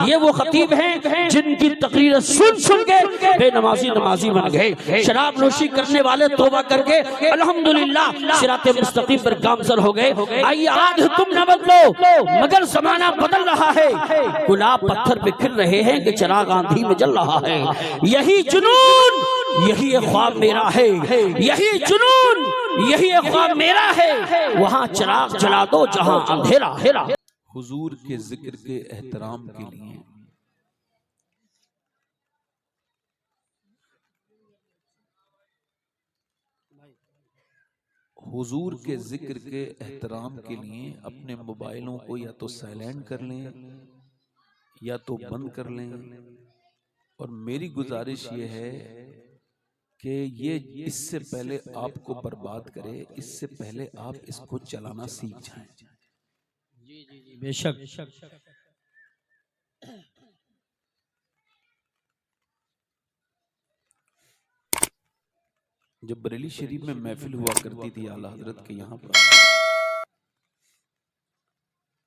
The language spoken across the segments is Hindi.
ये वो खतीब हैं जिनकी तकरीर सुन सुन के बेनमाजी नमाजी बन गए। शराब नोशी करने वाले तौबा करके अल्हम्दुलिल्लाह सिराते मुस्तकीम पर गामजन हो गए। आइए आज तुम न बदलो मगर जमाना बदल रहा है। गुलाब पत्थर पे खिल रहे हैं कि चिराग आंधी में जल रहा है। यही जुनून यही ख्वाब मेरा है, यही जुनून यही ख्वाब मेरा है। वहाँ चिराग जला दो जहाँ अंधेरा है। हुजूर के जिक्र के एहतराम के लिए हुजूर के जिक्र के एहतराम के लिए अपने मोबाइलों को या तो साइलेंट कर लें या तो बंद कर लें। और मेरी गुजारिश ये है कि ये इससे पहले आपको बर्बाद करे, इससे पहले आप इसको चलाना सीख जाएं। जी जी जी बेशक। जब बरेली शरीफ में महफिल हुआ करती थी आला हजरत के यहाँ पर,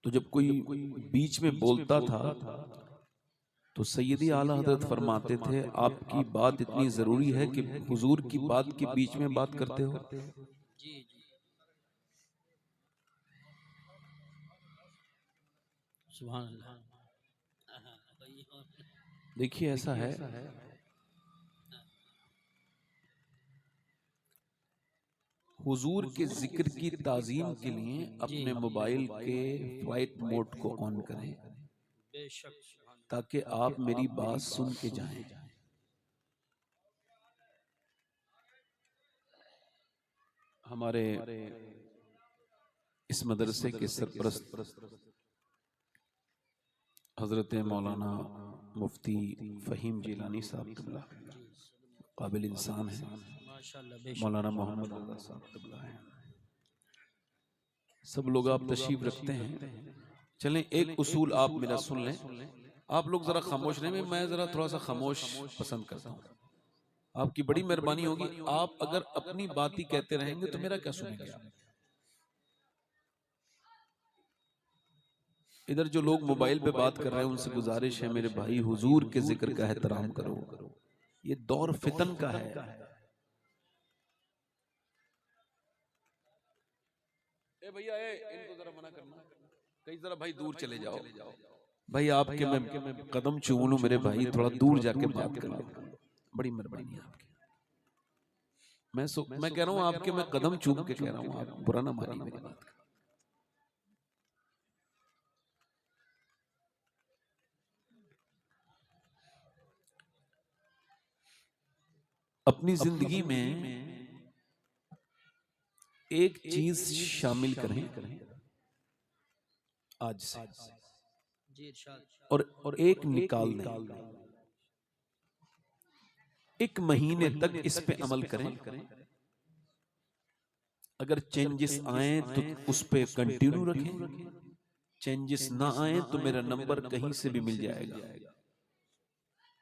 तो जब कोई बीच में बोलता था तो सैयदी आला हजरत फरमाते थे आपकी बात इतनी जरूरी है कि हुजूर की बात के बीच में बात करते हो। जी जी सुभान अल्लाह। देखिए ऐसा है, हुजूर के जिक्र की ताजीम के लिए अपने मोबाइल के फ्लाइट मोड को ऑन करें ताकि आप मेरी बात सुन के जाएं। हमारे इस मदरसे के सरपरस्त हजरत मौलाना मुफ्ती फहीम जिलानी साहब क़िबला काबिल इंसान है, मौलाना मोहम्मद रज़ा साहब क़िबला है, सब लोग आप तशरीफ रखते हैं। चलें एक उसूल आप मेरा सुन लें। आप लोग जरा खामोश रहें, मैं जरा थोड़ा सा खामोश पसंद करता हूँ। आपकी बड़ी मेहरबानी होगी, आप अगर अपनी बात ही कहते रहेंगे तो मेरा क्या सुनेंगे आप। इधर जो लोग मोबाइल पे बात कर रहे हैं उनसे गुजारिश है मेरे भाई हुजूर के जिक्र का एहतराम करो। ये दौर फितन का है। ए भैया इनको जरा मना करना, कहीं जरा भाई दूर चले जाओ। भाई आपके मैं कदम चूम लूं मेरे भाई, थोड़ा दूर जाके बात कर लो, बड़ी मेहरबानी आपकी। मैं कह रहा हूँ आपके मैं कदम चूम के कह रहा हूँ, आप बुरा ना मानिए मेरी बात का। अपनी जिंदगी में एक चीज शामिल करें आज से और एक निकाल दें। एक महीने तक इस पे अमल करें। अगर चेंजेस आए तो उस पे कंटिन्यू रखें, चेंजेस ना आए तो मेरा नंबर कहीं से भी मिल जाएगा।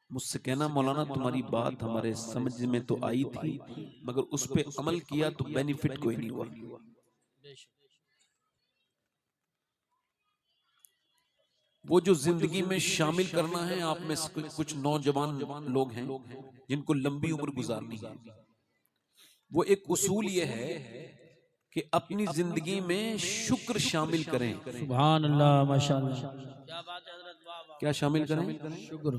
मुझसे कहना मौलाना तुम्हारी बात हमारे समझ में तो आई थी मगर उस पे अमल किया तो बेनिफिट कोई नहीं हुआ। वो जो जिंदगी में शामिल करना है, आप में कुछ नौजवान लोग हैं जिनको लंबी उम्र गुजारनी है। वो एक उसूल ये है कि अपनी जिंदगी में शुक्र शामिल करें। सुभान अल्लाह माशाअल्लाह। क्या बात है हज़रत, वाह वाह। क्या शामिल करें? शुक्र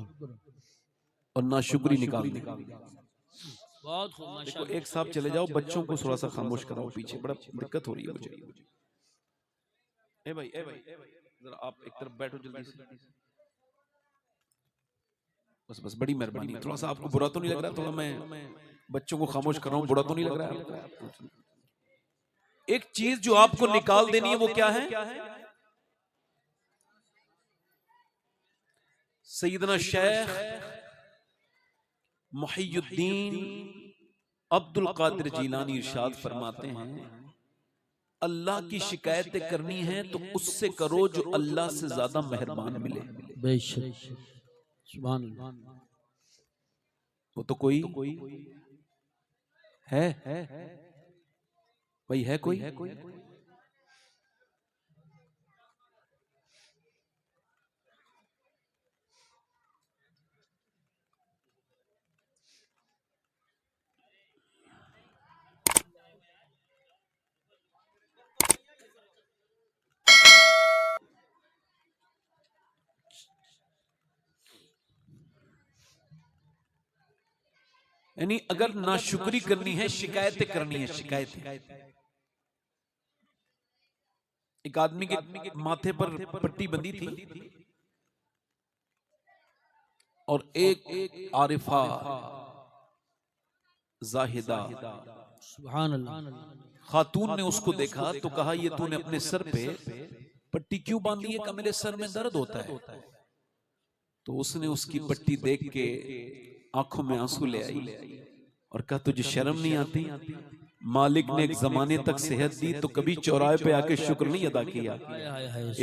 और नाशुक्री निकाल दें। बहुत खूब देखो माशाअल्लाह। एक साहब चले जाओ, बच्चों को थोड़ा सा खामोश कराओ, पीछे बड़ा दिक्कत हो रही है मुझे। ए भाई जरा आप एक तरफ बैठो जल्दी से। बस बड़ी मेहरबानी, थोड़ा सा आपको बुरा तो नहीं लग रहा? थोड़ा मैं बच्चों को खामोश कर रहा हूँ, बुरा तो नहीं लग रहा है? एक चीज जो आपको निकाल देनी है वो क्या है? सैयदना शेख मुहियुद्दीन अब्दुल कादिर जीलानी इरशाद फरमाते हैं अल्लाह की शिकायतें करनी है तो उससे करो जो अल्लाह से ज्यादा मेहरबान मिले। बेशक सुभान अल्लाह। वो तो कोई है भाई, है कोई? यानी अगर नाशुक्री करनी है, शिकायतें करनी है, शिकायतें। एक आदमी के माथे पर पट्टी बंधी थी और एक आरिफा जाहिदा सुभान अल्लाह खातून ने उसको देखा तो कहा, ये तूने अपने सर पे पट्टी क्यों बांधी है? कहा, मेरे सर में दर्द होता है। तो उसने उसकी पट्टी देख के आंखों में आंसू ले आई और कहा, तुझे शर्म नहीं आती? मालिक ने एक जमाने तक सेहत दी तो कभी चौराहे पे आके शुक्र नहीं अदा किया।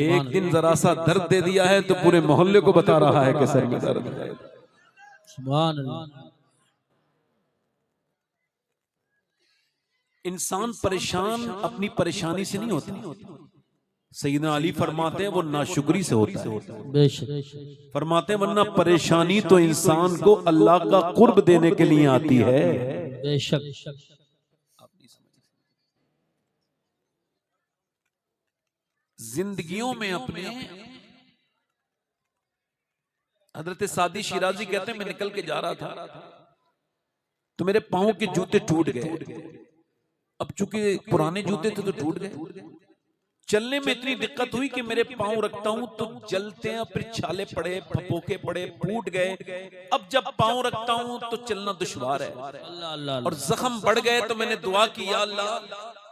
एक दिन जरा सा दर्द दे दिया है तो पूरे मोहल्ले को बता रहा है कि सर में दर्द है। सुभान अल्लाह। इंसान परेशान अपनी परेशानी से नहीं होता। सैयदना अली फरमाते हैं वो नाशुक्री से होता है। बेशक फरमाते हैं वरना परेशानी तो इंसान को अल्लाह का कुर्ब देने के लिए आती है। बेशक जिंदगियों में अपने हजरत सादी शिराजी कहते हैं, मैं निकल के जा रहा था तो मेरे पांव के जूते टूट गए। अब चूंकि पुराने जूते थे तो टूट गए। चलने में इतनी दिक्कत हुई कि मेरे पांव रखता हूं तो जलते हैं, फिर छाले पड़े, फपोके पड़े, फूट गए। अब जब पांव रखता हूं तो चलना दुश्वार है और जख्म बढ़ गए। तो मैंने दुआ की, या अल्लाह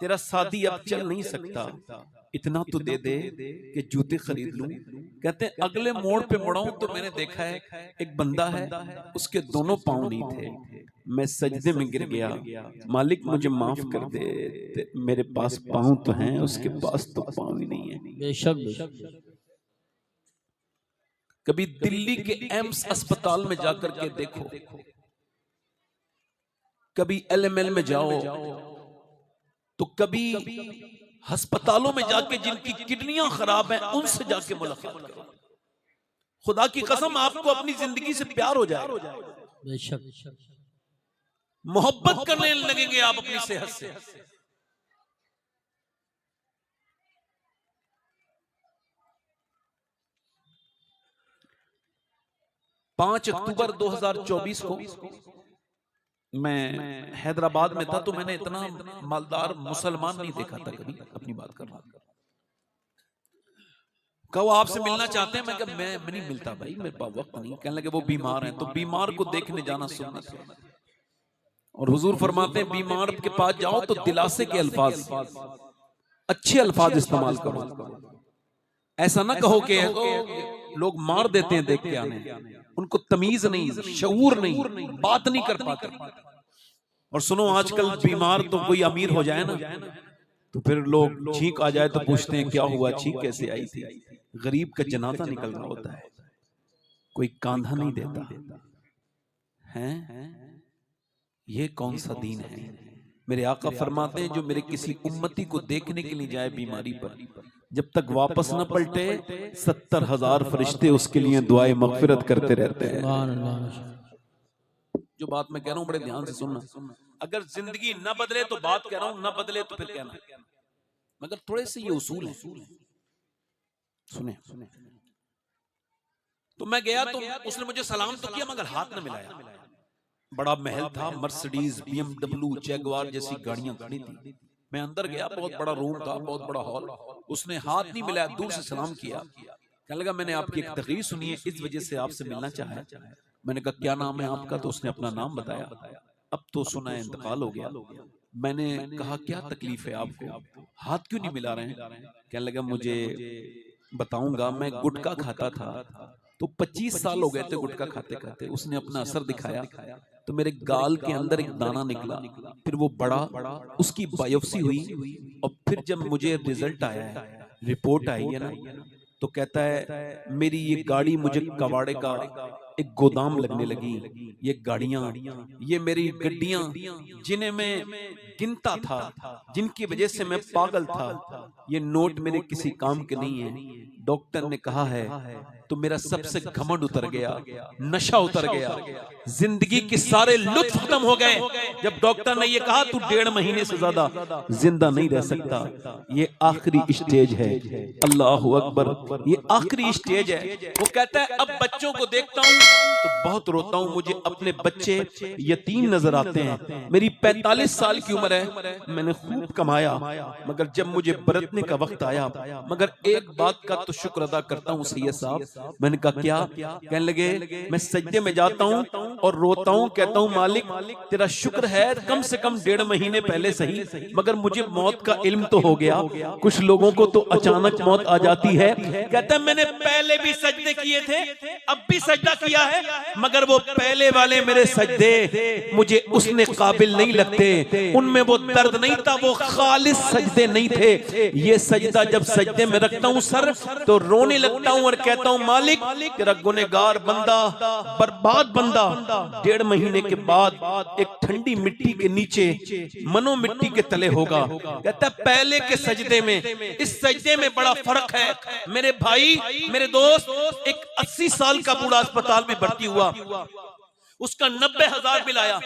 तेरा सादी अब चल नहीं सकता, इतना तो दे दे कि जूते खरीद लूं। कहते हैं अगले मोड़ पे मुड़ाऊं तो मैंने देखा है एक बंदा है, उसके दोनों पांव नहीं थे। मैं सजदे में गिर गया, मालिक मुझे माफ कर दे, मेरे पास पांव तो हैं, उसके पास तो पांव ही नहीं है। बेशक कभी दिल्ली के एम्स अस्पताल में जाकर के देखो, कभी LML में जाओ, तो कभी अस्पतालों में जाके जिनकी किडनियां खराब हैं उनसे जाके मुलाकात करो। खुदा की कसम आपको अपनी जिंदगी से प्यार हो जाएगा। बेशक मोहब्बत करने लगेंगे आप अपनी सेहत से। 5 अक्टूबर 2024 को मैं हैदराबाद में था तो मैंने इतना मालदार मुसलमान नहीं देखा था कभी। अपनी बात कर रहा था, कहो आपसे मिलना चाहते हैं। मैं कहा मैं नहीं मिलता भाई, मेरे पास वक्त नहीं। कहने लगे वो बीमार हैं। तो बीमार को देखने जाना सुन्नत है और हुजूर फरमाते हैं बीमार के पास जाओ तो दिलासे के अल्फाज, अच्छे अल्फाज इस्तेमाल करो। ऐसा ना कहो कि लोग मार देते हैं देख के आने, उनको तमीज नहीं, शऊर नहीं, बात नहीं कर पाते। और सुनो आजकल बीमार तो कोई अमीर हो जाए ना तो फिर लोग छींक आ जाए तो पूछते हैं क्या हुआ, छींक कैसे आई थी। गरीब का जनाजा निकल रहा होता है, कोई कांधा नहीं देता है। ये कौन सा दीन है? मेरे आका फरमाते हैं जो मेरे किसी उम्मती को देखने के लिए जाए बीमारी पर, जब तक वापस न पलटे 70,000 फरिश्ते उसके लिए दुआए मगफिरत करते रहते हैं। जो बात मैं कह रहा हूं बड़े ध्यान से सुनना। अगर जिंदगी न बदले तो बात कह रहा हूं, न बदले तो फिर कहना, मगर थोड़े से ये उसूल है। सुने तो मैं गया तो उसने मुझे सलाम तो किया मगर हाथ न मिलाया। बड़ा महल था, मर्सिडीज, BMW, जैगवार जैसी गाड़ियां खड़ी थी। मैं अंदर गया, बहुत बड़ा रूम था, बहुत बड़ा हॉल। उसने हाथ नहीं मिलाया, दूर से सलाम किया। कहने लगा मैंने आपकी एक तकरीर सुनी है, इस वजह से आपसे मिलना चाहा। मैंने कहा क्या नाम है आपका? तो उसने अपना नाम बताया। अब तो सुना है इंतकाल हो गया। मैंने कहा क्या तकलीफ है आपको, हाथ क्यों नहीं मिला रहे हैं? कहने लगा मुझे बताऊंगा, मैं गुटखा खाता था तो 25 साल हो गए थे गुटखा खाते खाते। उसने अपना असर दिखाया तो मेरे गाल के अंदर एक दाना निकला, फिर वो बड़ा, उसकी बायोप्सी हुई और फिर जब मुझे रिजल्ट आया है, रिपोर्ट आई है ना, तो कहता है मेरी ये गाड़ी मुझे कबाड़े का एक गोदाम लगने लगी। ये गाड़ियां, ये मेरी गड्डियां जिन्हें मैं गिनता था, जिनकी वजह से मैं पागल था, ये नोट मेरे किसी काम के नहीं है। डॉक्टर ने कहा है तो मेरा सबसे घमंड उतर गया, नशा उतर गया, जिंदगी के सारे लुत्फ खत्म हो गए। जब डॉक्टर ने ये कहा तू 1.5 महीने से ज्यादा जिंदा नहीं रह सकता, ये आखिरी स्टेज है। अल्लाह हू अकबर, ये आखिरी स्टेज है। वो कहता है अब बच्चों को देखता हूँ तो बहुत रोता हूँ। मुझे अपने बच्चे यतीम नजर आते हैं। मेरी 45 साल की उम्र है, मैंने खूब कमाया, मगर जब मुझे बरतने का वक्त आया, मगर एक बात का तो शुक्र अदा करता हूँ सैयद साहब। मैंने कहा क्या? कहने लगे मैं सजदे में जाता हूँ और रोता हूँ, कहता हूँ मालिक तेरा शुक्र है कम से कम 1.5 महीने पहले सही, मगर मुझे मौत का इल्म तो हो गया। कुछ लोगों को तो अचानक मौत आ जाती है। कहता है मैंने पहले भी सजदे किए थे, अब भी सजदा किया है, मगर वो पहले वाले मेरे सजदे मुझे उसने काबिल नहीं लगते। उनमें वो दर्द नहीं था, वो खालिस सजदे नहीं थे। ये सजदा जब सजदे में रखता हूँ सर तो रोने लगता हूँ और कहता हूँ मालिक तेरा गुनहगार बंदा, बर्बाद बंदा 1.5 महीने के बाद एक ठंडी मिट्टी के नीचे मनो मिट्टी के तले होगा। कहता है पहले के सजदे में इस सजदे में बड़ा फर्क है मेरे भाई, मेरे दोस्त। एक 80 साल का बूढ़ा अस्पताल में भर्ती हुआ, उसका 90,000 बिल आया।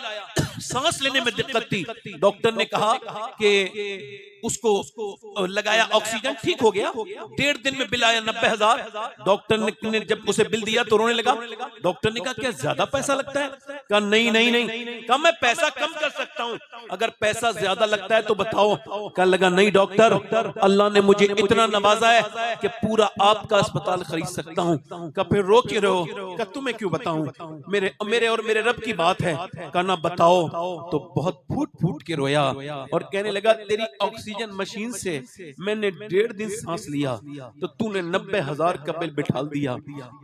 सांस लेने में दिक्कत थी, डॉक्टर ने कहा कि उसको लगाया ऑक्सीजन, ठीक हो गया। 1.5 दिन में बिल आया 90,000। डॉक्टर ने जब उसे बिल दिया तो रोने लगा। डॉक्टर ने कहा क्या ज्यादा पैसा लगता है? कहा नहीं नहीं नहीं, कहा मैं पैसा कम कर सकता हूँ, अगर पैसा ज्यादा लगता है तो बताओ। कहा लगा नहीं डॉक्टर, अल्लाह ने मुझे इतना नवाजा है कि पूरा आपका अस्पताल खरीद सकता हूँ। कहा फिर रो क्यों रहे हो? कहा तुम्हें क्यों बताऊं, मेरे और मेरे रब की बात है। कहा ना बताओ। तो बहुत फूट फूट के रोया और कहने लगा तेरी ऑक्सीजन मशीन से मैंने 1.5 दिन सांस लिया तो तूने 90,000 का बिल बिठा दिया।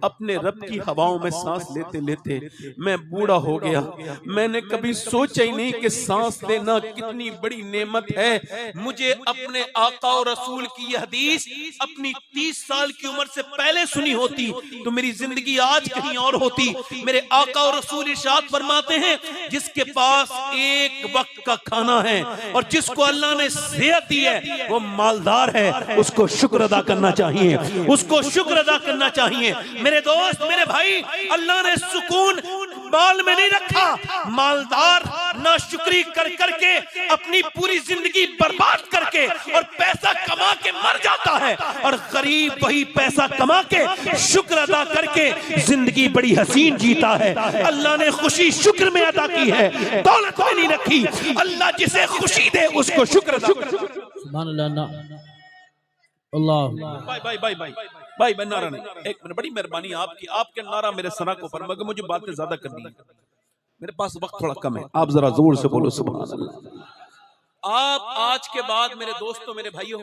अपने रब की हवाओं में सांस लेते लेते मैं बूढ़ा हो गया। मैंने कभी सोचा ही नहीं कि सांस लेना कितनी बड़ी नेमत है। मुझे अपने आका और रसूल की यह हदीस अपनी 30 साल की उम्र से पहले सुनी होती तो मेरी जिंदगी आज कहीं और होती। मेरे आका और रसूल इरशाद फरमाते हैं जिसके पास एक वक्त का खाना है और जिसको अल्लाह ने सेहत दी है वो मालदार है, उसको शुक्र अदा करना चाहिए, उसको शुक्र अदा करना चाहिए। मेरे दोस्त, मेरे भाई, अल्लाह ने सुकून माल में नहीं रखा। मालदार नाशुक्री कर करके अपनी पूरी जिंदगी बर्बाद करके और पैसा कमा के मर जाता है, और गरीब वही पैसा कमा के शुक्र अदा करके जिंदगी बड़ी हसीन जीता है। अल्लाह ने खुशी शुक्र में अदा की है, दौलत में नहीं रखी। अल्लाह जिसे खुशी दे उसको शुक्र अदा। सुभान अल्लाह। अल्लाह भाई नारा नहीं, एक मिनट, बड़ी मेहरबानी आपकी, आपके नारा मेरे सना को पर, मगर मुझे बातें ज्यादा करनी है, मेरे पास वक्त थोड़ा कम है। आप जरा जोर से बोलो सुभान अल्लाह। आप आज के बाद मेरे दोस्तों, मेरे भाइयों,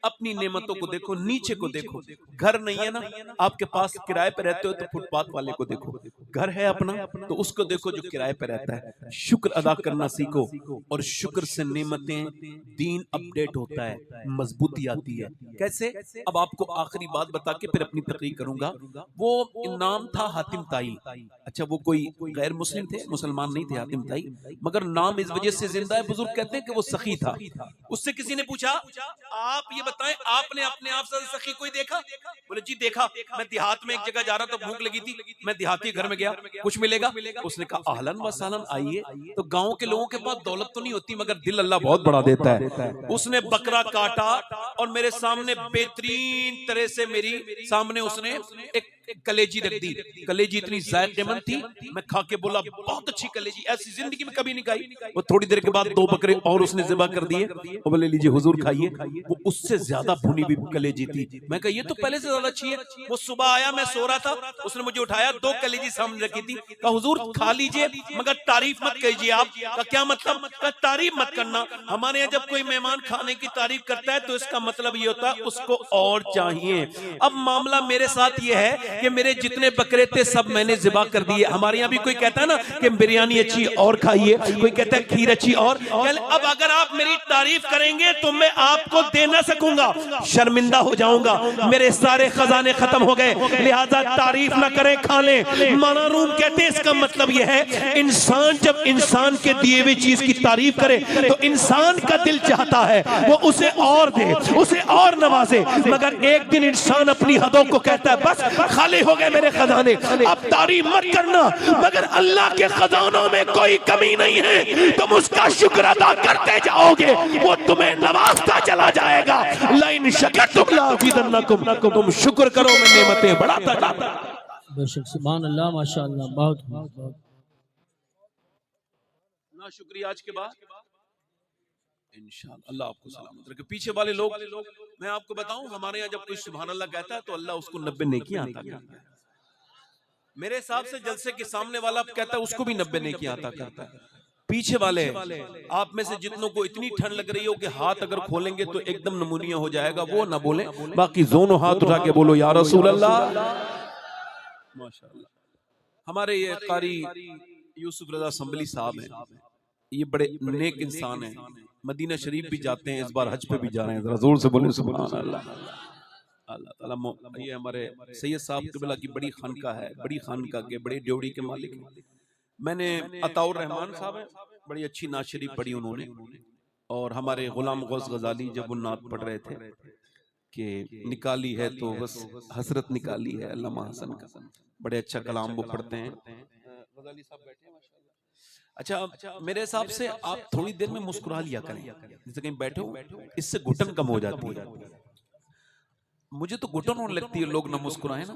अपनी नेमतों को देखो, नीचे को देखो। घर नहीं है ना आपके पास, किराए पे रहते हो तो फुटपाथ वाले को देखो। घर है अपना तो उसको देखो जो किराए पे रहता है। शुक्र अदा करना सीखो, और शुक्र से नेमतें, दीन अपडेट होता है, मजबूती आती है। कैसे? अब आपको आखिरी बात बता के फिर अपनी तकरीर करूंगा। वो नाम था हातिम ताई। अच्छा, वो कोई गैर मुस्लिम थे, मुसलमान नहीं थे हातिम ताई, मगर नाम इस वजह से जिंदा है। बुजुर्ग कहते हैं कि वो सखी था। उससे किसी ने पूछा आप ये बताएं आपने अपने आप से सखी कोई देखा? बोले जी देखा, मैं देहात में एक जगह जा रहा था, भूख लगी थी, मैं देहाती घर में गया, कुछ मिलेगा? उसने कहा अहलन व सहलन, आइए। तो गांव के लोगों के पास दौलत तो नहीं होती मगर दिल अल्लाह बहुत बड़ा देता है। उसने बकरा काटा और मेरे सामने बेहतरीन तरह से मेरी सामने उसने एक कलेजी रख दी। कलेजी इतनी जायकेमंद थी, मैं खा के बोला बहुत अच्छी कलेजी, ऐसी जिंदगी में कभी नहीं खाई। वो थोड़ी देर के बाद 2 बकरे और उसने ज़िबा कर दिए, वो बोले लीजिए हुजूर खाइए। वो उससे ज्यादा भुनी हुई कलेजी थी। मैं कहा ये तो पहले से ज्यादा अच्छी है। वो सुबह आया, मैं सो रहा था, उसने मुझे उठाया, 2 कलेजी सामने रखी थी, कहा हुजूर खा लीजिए मगर तारीफ मत कीजिए। आप का क्या मतलब? का तारीफ मत करना। हमारे यहाँ जब कोई मेहमान खाने की तारीफ करता है तो इसका मतलब ये होता है उसको और चाहिए। अब मामला मेरे साथ ये है कि मेरे जितने बकरे थे सब मैंने ज़िबा कर दिए। हमारे यहाँ भी कोई कहता है ना कि बिरयानी अच्छी और खाइए, कोई कहता है खीर अच्छी और। अब अगर आप मेरी तारीफ करेंगे तो मैं आपको दे ना सकूंगा, शर्मिंदा हो जाऊंगा, मेरे सारे खजाने खत्म हो गए, लिहाजा तारीफ ना करें, खा लें। माना रूम कहते हैं इसका मतलब यह है इंसान जब इंसान के दिए हुए चीज की तारीफ करे तो इंसान का दिल चाहता है वो उसे और दे, उसे और नवाजे, मगर एक दिन इंसान अपनी हदों को कहता है बस खाली हो गए मेरे खजाने, अब तारीफ मत करना। मगर अल्लाह के खजानों में कोई कमी नहीं है, तुम उसका शुक्र अदा करते जाओगे, वो तुम्हें नवाजता चला जाएगा। लाइन शकरतुम लाज़िदन्नकुम, तुम शुक्र करो मैं नेमतें बढ़ाता जाऊंगा। बेशक सुभान अल्लाह माशाअल्लाह बहुत बहुत ना शुक्रिया आज के बाद इंशाअल्लाह अल्लाह आपको सलामत रखे। पीछे वाले लोग, मैं आपको बताऊं, हमारे यहाँ जब कोई सुभान अल्लाह कहता है तो अल्लाह उसको 90 नेकियां आता करता है। मेरे हिसाब से जलसे के सामने वाला कहता है उसको भी 90 नेकियां आता करता है। पीछे वाले आप में से जितनों को इतनी ठंड लग रही हो कि हाथ अगर खोलेंगे तो एकदम नमूनिया हो जाएगा, वो ना बोले, बाकी दोनों हाथ उठा के बोलो या रसूल अल्लाह। माशाअल्लाह हमारे ये कारी यूसुफ रजा संभली साहब हैं, ये बड़े नेक इंसान हैं, मदीना शरीफ भी जाते हैं, इस बार हज पे भी जा रहे हैं, जरा जोर से बोले सुभान अल्लाह। अल्लाह ताला ये हमारे सैयद साहब क़िबला की बड़ी खानका है, बड़ी खानका के बड़े ड्योड़ी के मालिक हैं। मैंने अताउर रहमान साहब है, बड़ी अच्छी नात शरीफ पढ़ी उन्होंने, और हमारे गुलाम गौस गजाली जब वो नात पढ़ रहे थे कि निकाली है तो बस हसरत निकाली है अल्लामा हसन का, बड़े अच्छा कलाम वो पढ़ते हैं। गजाली साहब बैठे हैं माशाअल्लाह। अच्छा मेरे हिसाब से आप थोड़ी देर में मुस्कुरा लिया करें, जैसे कहीं बैठे हो, इससे घुटन कम हो जाती है। मुझे तो घुटन होने लगती है लोग ना मुस्कुराए ना,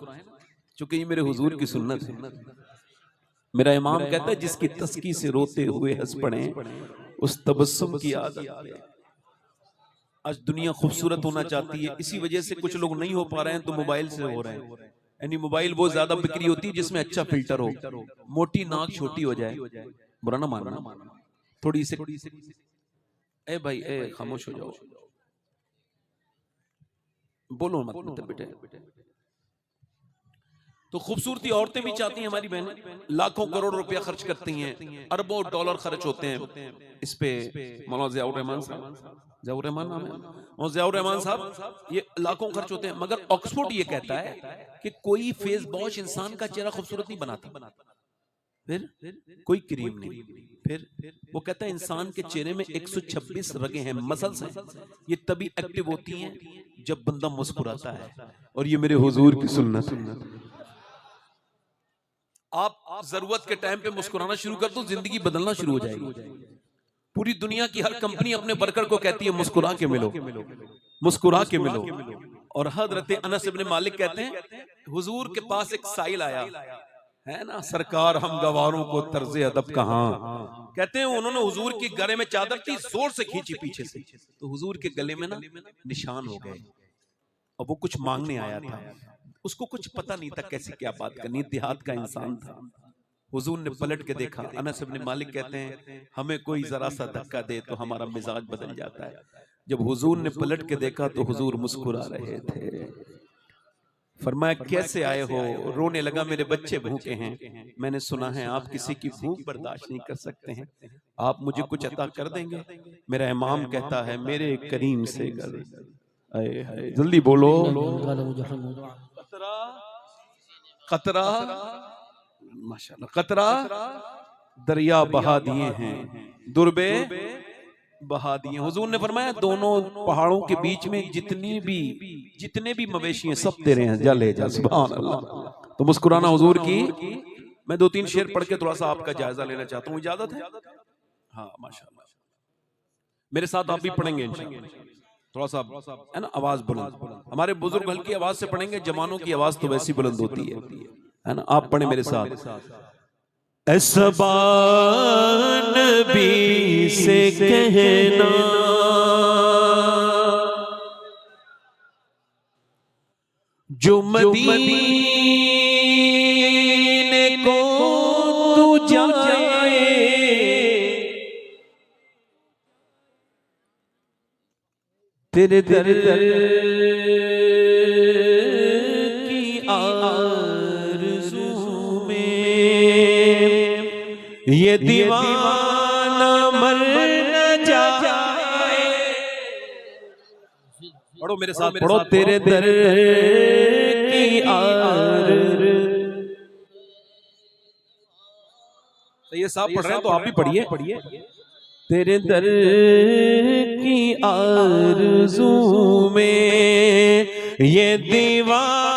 क्योंकि ये मेरे हुजूर की सुन्नत है। मेरा इमाम कहता है जिसकी तस्की से रोते हुए हंस पड़े उस तबस्सुम की आदत है। आज दुनिया खूबसूरत होना चाहती है, इसी वजह से कुछ लोग नहीं हो पा रहे हैं तो मोबाइल से हो रहे हैं। यानी मोबाइल वो ज्यादा बिक्री होती है जिसमें अच्छा फिल्टर हो, मोटी नाक छोटी हो जाए, बुरा ना मानना, थोड़ी से ए भाई ए खामोश हो जाओ, बोलो मत बेटे। तो खूबसूरती औरतें भी चाहती हैं, हमारी बहनें लाखों करोड़ रुपया खर्च करती हैं, अरबों डॉलर खर्च होते हैं इस पे। मौलाना ज़ियाउर रहमान साहब, ज़ियाउर रहमान नाम है, और ज़ियाउर रहमान साहब, ये लाखों खर्च होते हैं, मगर ऑक्सफोर्ड ये कहता है कि कोई फेस वॉश इंसान का चेहरा खूबसूरत नहीं बनाता, फिर कोई क्रीम नहीं, फिर वो कहता है इंसान के चेहरे में 126 रगें हैं, मसल्स हैं, ये तभी एक्टिव होती हैं जब बंदा मुस्कुराता है, और ये मेरे हुजूर की सुन्नत। आप जरूरत के टाइम पे मुस्कुराना शुरू कर दो, जिंदगी बदलना शुरू हो जाएगी। पूरी दुनिया की हर कंपनी अपने वर्कर को कहती है मुस्कुरा के मिलो, मुस्कुरा के मिलो। और हजरत अनस इब्न मालिक कहते हैं हुजूर के पास एक साइल आया है ना, सरकार हम गवारों को तर्ज अदब कहाँ, कहते हैं उन्होंने हुजूर की गले में चादर थी, जोर से खींची पीछे से, तो हुजूर के गले में ना निशान हो गए, और वो कुछ मांगने आया था, उसको कुछ पता नहीं था कैसे क्या बात करनी, देहात का इंसान था। हुजूर ने पलट के देखा, अनस इब्न मालिक कहते हैं हमें कोई जरा सा धक्का दे तो हमारा मिजाज बदल जाता है। जब हुजूर ने पलट के देखा तो हुजूर मुस्कुरा रहे थे। फरमाया कैसे आए हो? रोने लगा, मेरे बच्चे भूखे हैं, मैंने सुना है आप किसी की भूख बर्दाश्त नहीं कर सकते हैं, आप मुझे कुछ अता कर देंगे? मेरा इमाम कहता है मेरे करीम से जल्दी बोलो, कतरा माशाल्लाह, कतरा दरिया बहा दिए हैं, दुर्बे बहा दिए। हुजूर ने फरमाया दोनों पहाड़ों के बीच में जितने भी मवेशी हैं सब तेरे हैं, जा ले जा। सुभान अल्लाह। तो मुस्कुराना हुजूर की। मैं 2-3 शेर पढ़ के थोड़ा सा आपका जायजा लेना चाहता हूँ, इजाजत है? हाँ माशाल्लाह, मेरे साथ आप भी पढ़ेंगे इंशाल्लाह, थोड़ा सा है ना आवाज बुलंद। हमारे बुजुर्ग हल्की आवाज से पढ़ेंगे, जवानों की आवाज तो वैसी बुलंद होती है ना। आप पढ़े मेरे साथ। असबान भी से कहना जो मदीने को तू जाए, तेरे दर की आरज़ू में ये दीवाना मर न जाए। पढ़ो मेरे साथ, पढ़ो तेरे दर की आरज़ू। ये साहब पढ़ रहे हैं तो आप भी पढ़िए। तेरे दर की आरज़ू में ये दीवाना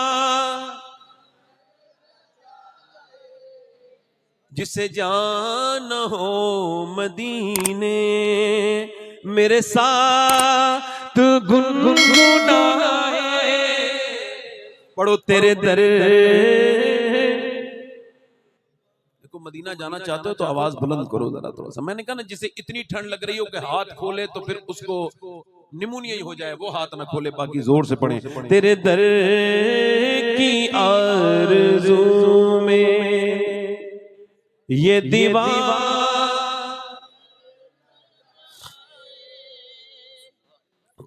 जिसे जाना हो मदीने, मेरे साथ गुनगुनाए। पढ़ो तेरे दर को मदीना जाना चाहते हो तो आवाज बुलंद करो जरा थोड़ा सा। मैंने कहा ना जिसे इतनी ठंड लग रही हो कि हाथ खोले तो फिर उसको निमोनिया ही हो जाए, वो हाथ ना खोले, बाकी जोर से पढ़े। तेरे दर की आरज़ू में ये दीवार,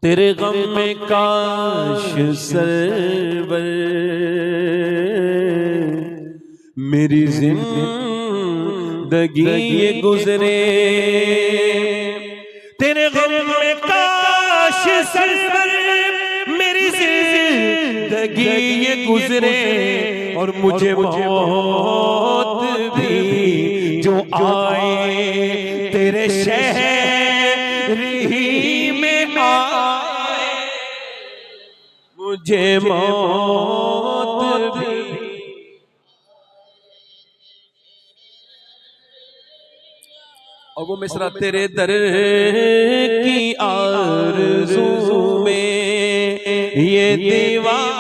तेरे गम में काश सरवर मेरी जिंदगी ये गुजरे, तेरे गम में काश सरवर मेरी जिंदगी ये गुजरे, और मुझे मौत भी जो आए तेरे शहर ही में आए, मुझे मौत भी। और वो मिसरा तेरे दर की आरज़ू में ये दीवार,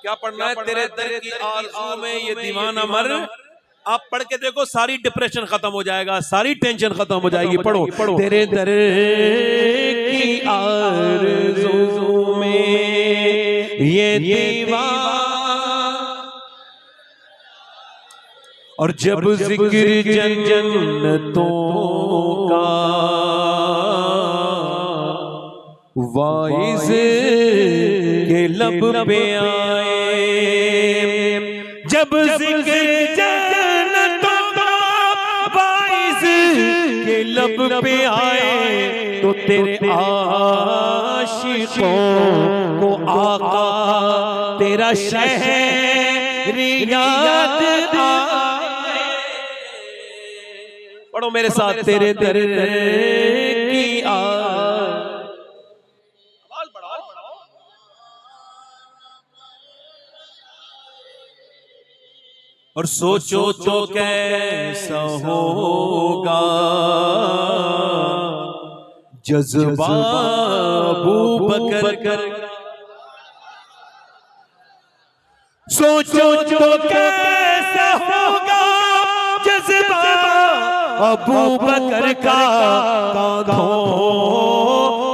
क्या पढ़ना है? तेरे दर की आरज़ू में ये दीवाना मर। आप पढ़ के देखो, सारी डिप्रेशन खत्म हो जाएगा, सारी टेंशन खत्म हो जाएगी। पढ़ो, तेरे दर की आरज़ू में ये दीवार, और जब जिक्र जन्नतों का वाइज़ के लब पे आए, जब जिक्र जन्नतों का वाइज़ के लब पे आए, तो तेरे आशिकों को आका तेरा शहर याद आए। पढ़ो मेरे साथ, तेरे दर की और सोचो तो कैसा होगा जज्बा अबू बकर का, सोचो तो कैसा होगा जज्बा अबू बकर का, कांधों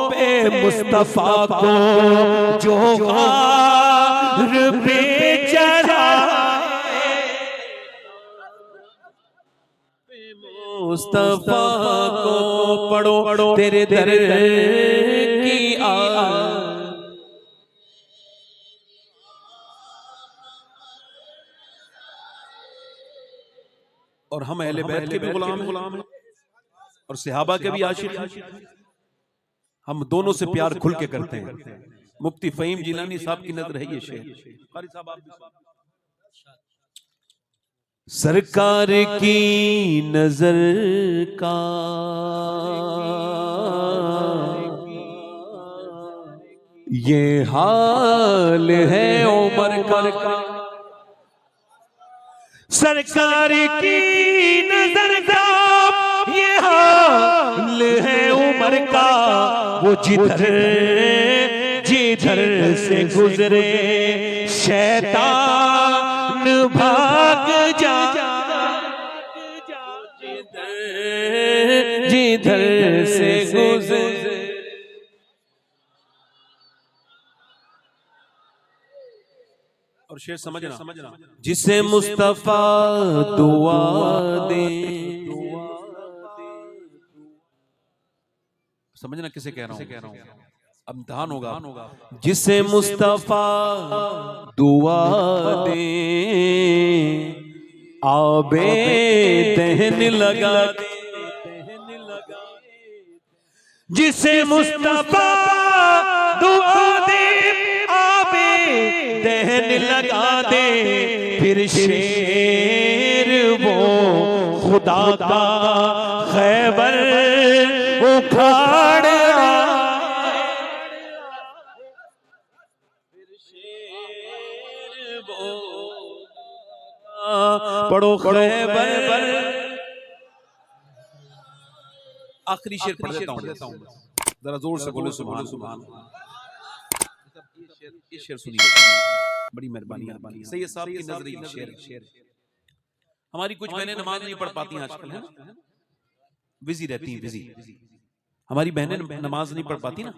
पे मुस्तफा को जो गार पे चढ़ा, मुस्तफा को पढ़ो, तेरे दर की और हम अहले बैत के भी गुलाम हैं और सहाबा के भी आशिक हैं। हम दोनों से प्यार खुल के करते हैं। मुफ्ती फहीम जिलानी साहब की नजर है ये शेर। कारी साहब आप भी सरकार की नजर का ये हाल है उमर का, सरकार की नजर का ये हाल है उमर का, वो जिधर से गुजरे शैतान भाग जा, जिधर से गुजरे। और शेर समझना, जिसे मुस्तफा दुआ दे, समझना किसे कह रहा हूँ, अब इम्तिहान होगा। जिसे मुस्तफा दुआ दे आबे दहन लगा दे, जिसे मुस्तफा दुआ दे आबे दहन लगा दे, फिर शेर वो खुदा का खैबर उखाड़ पढ़ो खैबर। आखिरी शेर पढ़ देता हूँ, जरा जोर से बोलो सुभान सुभान। ये शेर सुनिए, बड़ी मेहरबानी। सैयद साहब की नजरी शेर। हमारी कुछ बहनें नमाज नहीं पढ़ पाती आजकल, है ना, बिजी रहती हैं, बिजी। हमारी बहनें नमाज नहीं पढ़ पाती ना,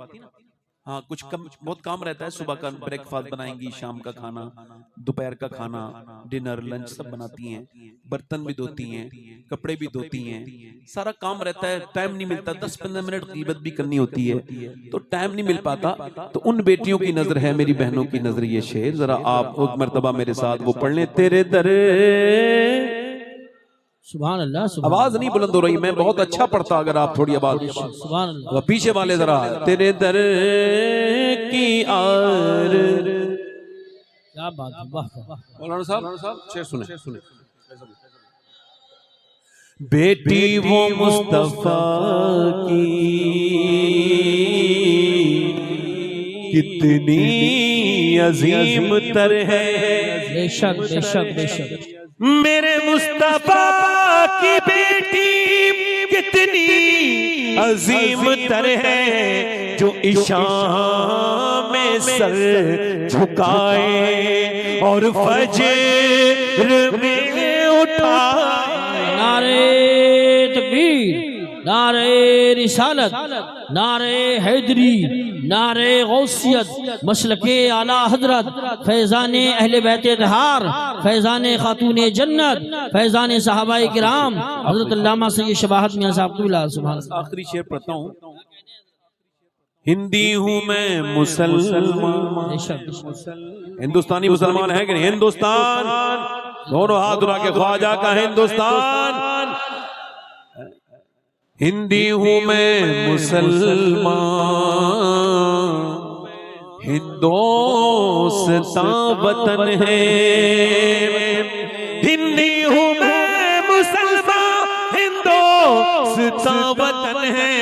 हाँ, कुछ कम बहुत काम रहता है। सुबह का ब्रेकफास्ट बनाएंगी, शाम का खाना, दोपहर का खाना, डिनर, लंच सब बनाती हैं, बर्तन भी धोती हैं, कपड़े भी धोती हैं, सारा काम रहता है, टाइम नहीं मिलता। 10-15 मिनट गीबत भी करनी होती है तो टाइम नहीं मिल पाता। तो उन बेटियों की नजर है, मेरी बहनों की नजर ये शेर जरा आप एक मर्तबा मेरे साथ वो पढ़ लें। तेरे दरे, सुभान अल्लाह, आवाज नहीं बुलंद हो रही, मैं बहुत अच्छा पढ़ता अगर आप थोड़ी आवाज, सुभान अल्लाह। पीछे वाले जरा, तेरे दर की आर। क्या बात है, वाह वाह। मौलाना साहब शेर सुने। बेटी वो मुस्तफा की कितनी अजीम तर है, बेशक बेशक बेशक। मेरे मुस्तफा की बेटी कितनी अजीम तर है, जो इशाम में सर झुकाए और फजर में उठाए। नारे तकबीर, नारे रिसालत, नारे हैदरी, नारे गौसियत, मसलके आला हजरत, फैजाने अहले बैत तहार, फैजाने खातूने जन्नत, फैजाने सहाबाए किराम, हजरत अल्लामा सैयद शबाहत मियां साहब क़िबला। सुभान अल्लाह। आखिरी शेर पढ़ता हूँ। हिंदी हूँ मैं मुसलमान, हिंदुस्तानी मुसलमान है कि नहीं? हिंदुस्तान, दोनों हाथ उठा के, ख्वाजा का हिंदुस्तान। हिंदी हूँ मैं मुसलमान, हिंदुस्तान वतन है। हिंदी हूँ मैं मुसलमान, हिंदुस्तान वतन है।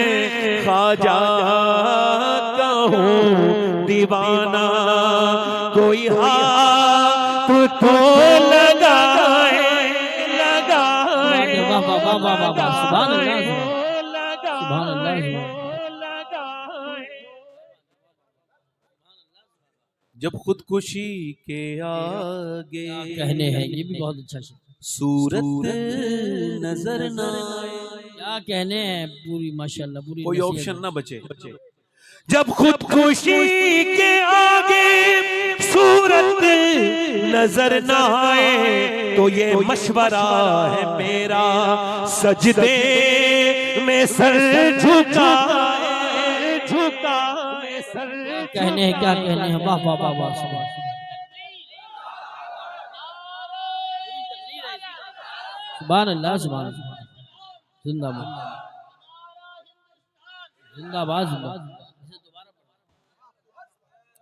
ख्वाजा का हूँ दीवाना, कोई हाथ तो लगाए, लगाए। वाह वाह वाह वाह वाह, सुभान अल्लाह, सुभान अल्लाह। जब खुदकुशी के आगे कहने हैं, ये भी बहुत अच्छा शेर। सूरत नजर ना आए, क्या कहने हैं, पूरी माशाल्लाह पूरी कोई नसीहत ऑप्शन है। ना बचे। जब खुदकुशी के आगे सूरत नजर न आए, तो ये मशवरा है मेरा, सजदे में सर झुकाए, झुकाए सर। कहने हैं, क्या कहने हैं, वाह वाह वाह वाह, सुभान। सुभान अल्लाह, सुभान अल्लाह। जिंदाबाद जिंदाबाद जिंदाबाद।